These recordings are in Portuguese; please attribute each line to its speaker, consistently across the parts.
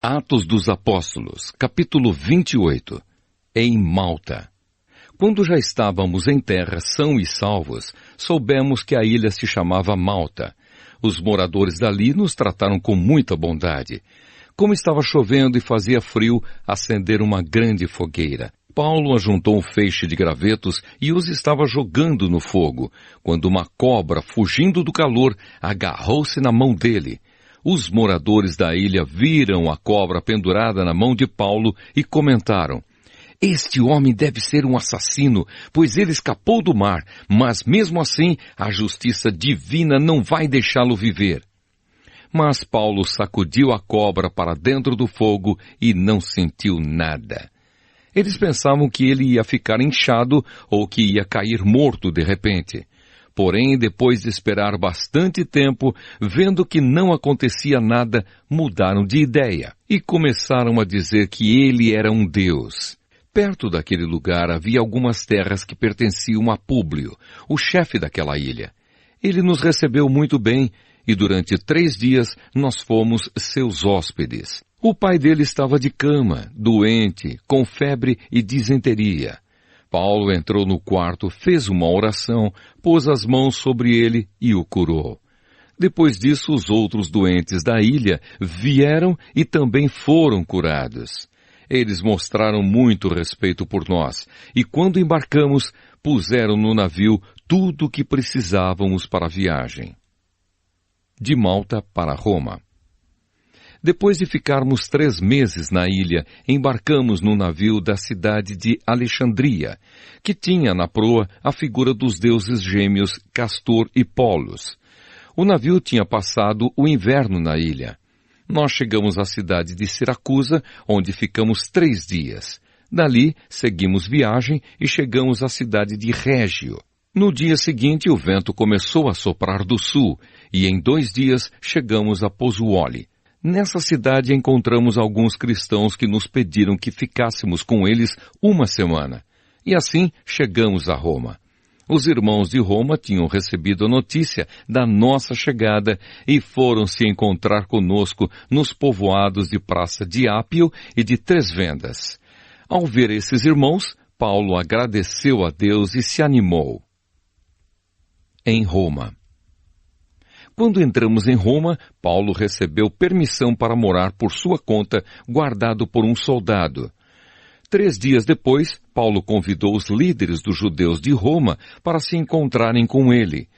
Speaker 1: Atos dos Apóstolos, capítulo 28. Em Malta. Quando já estávamos em terra são e salvos, soubemos que a ilha se chamava Malta. Os moradores dali nos trataram com muita bondade. Como estava chovendo e fazia frio, acenderam uma grande fogueira. Paulo ajuntou um feixe de gravetos e os estava jogando no fogo, quando uma cobra, fugindo do calor, agarrou-se na mão dele. Os moradores da ilha viram a cobra pendurada na mão de Paulo e comentaram: "Este homem deve ser um assassino, pois ele escapou do mar, mas mesmo assim a justiça divina não vai deixá-lo viver." Mas Paulo sacudiu a cobra para dentro do fogo e não sentiu nada. Eles pensavam que ele ia ficar inchado ou que ia cair morto de repente. Porém, depois de esperar bastante tempo, vendo que não acontecia nada, mudaram de ideia e começaram a dizer que ele era um deus. Perto daquele lugar havia algumas terras que pertenciam a Públio, o chefe daquela ilha. Ele nos recebeu muito bem e durante 3 dias nós fomos seus hóspedes. O pai dele estava de cama, doente, com febre e disenteria. Paulo entrou no quarto, fez uma oração, pôs as mãos sobre ele e o curou. Depois disso, os outros doentes da ilha vieram e também foram curados. Eles mostraram muito respeito por nós, e quando embarcamos, puseram no navio tudo o que precisávamos para a viagem. De Malta para Roma. Depois de ficarmos 3 meses na ilha, embarcamos no navio da cidade de Alexandria, que tinha na proa a figura dos deuses gêmeos Castor e Polos. O navio tinha passado o inverno na ilha. Nós chegamos à cidade de Siracusa, onde ficamos 3 dias. Dali, seguimos viagem e chegamos à cidade de Régio. No dia seguinte, o vento começou a soprar do sul, e em 2 dias chegamos a Pozzuoli. Nessa cidade encontramos alguns cristãos que nos pediram que ficássemos com eles 1 semana. E assim chegamos a Roma. Os irmãos de Roma tinham recebido a notícia da nossa chegada e foram se encontrar conosco nos povoados de Praça de Ápio e de 3 Vendas. Ao ver esses irmãos, Paulo agradeceu a Deus e se animou. Em Roma. Quando entramos em Roma, Paulo recebeu permissão para morar por sua conta, guardado por um soldado. 3 dias depois, Paulo convidou os líderes dos judeus de Roma para se encontrarem com ele.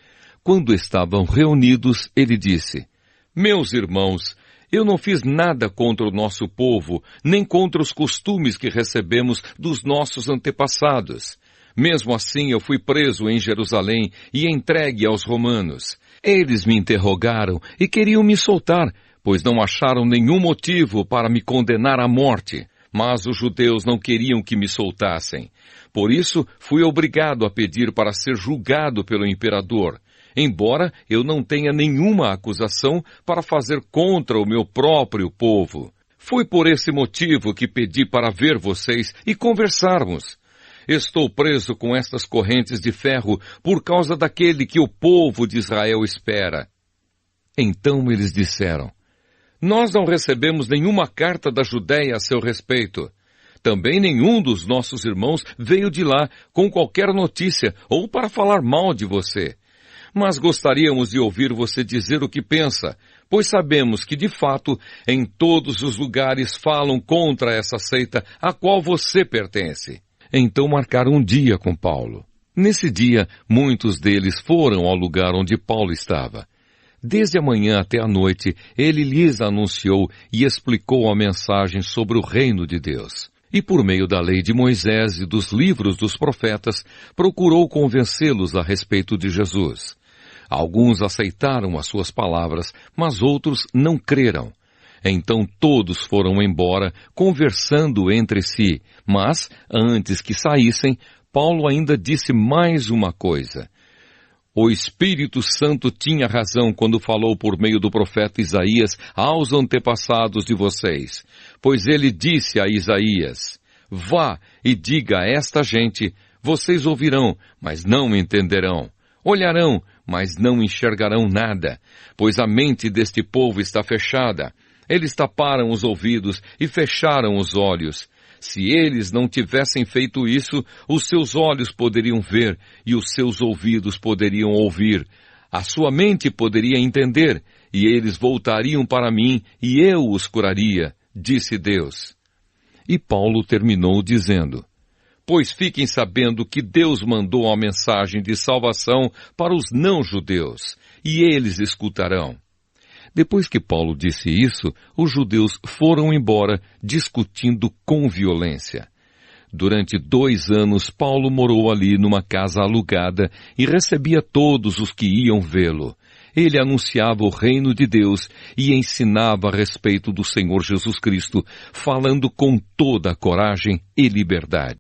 Speaker 1: Quando estavam reunidos, ele disse: "Meus irmãos, eu não fiz nada contra o nosso povo, nem contra os costumes que recebemos dos nossos antepassados. Mesmo assim, eu fui preso em Jerusalém e entregue aos romanos. Eles me interrogaram e queriam me soltar, pois não acharam nenhum motivo para me condenar à morte. Mas os judeus não queriam que me soltassem. Por isso, fui obrigado a pedir para ser julgado pelo imperador, embora eu não tenha nenhuma acusação para fazer contra o meu próprio povo. Foi por esse motivo que pedi para ver vocês e conversarmos. Estou preso com estas correntes de ferro por causa daquele que o povo de Israel espera." Então eles disseram: "Nós não recebemos nenhuma carta da Judéia a seu respeito. Também nenhum dos nossos irmãos veio de lá com qualquer notícia ou para falar mal de você. Mas gostaríamos de ouvir você dizer o que pensa, pois sabemos que, de fato, em todos os lugares falam contra essa seita a qual você pertence." Então marcaram um dia com Paulo. Nesse dia, muitos deles foram ao lugar onde Paulo estava. Desde a manhã até a noite, ele lhes anunciou e explicou a mensagem sobre o reino de Deus. E por meio da lei de Moisés e dos livros dos profetas, procurou convencê-los a respeito de Jesus. Alguns aceitaram as suas palavras, mas outros não creram. Então todos foram embora, conversando entre si, mas, antes que saíssem, Paulo ainda disse mais uma coisa. O Espírito Santo tinha razão quando falou por meio do profeta Isaías aos antepassados de vocês, pois ele disse a Isaías: "Vá e diga a esta gente, vocês ouvirão, mas não entenderão. Olharão, mas não enxergarão nada, pois a mente deste povo está fechada. Eles taparam os ouvidos e fecharam os olhos. Se eles não tivessem feito isso, os seus olhos poderiam ver e os seus ouvidos poderiam ouvir. A sua mente poderia entender e eles voltariam para mim e eu os curaria, disse Deus. E Paulo terminou dizendo: pois fiquem sabendo que Deus mandou a mensagem de salvação para os não-judeus, e eles escutarão. Depois que Paulo disse isso, os judeus foram embora, discutindo com violência. Durante 2 anos, Paulo morou ali numa casa alugada e recebia todos os que iam vê-lo. Ele anunciava o reino de Deus e ensinava a respeito do Senhor Jesus Cristo, falando com toda a coragem e liberdade.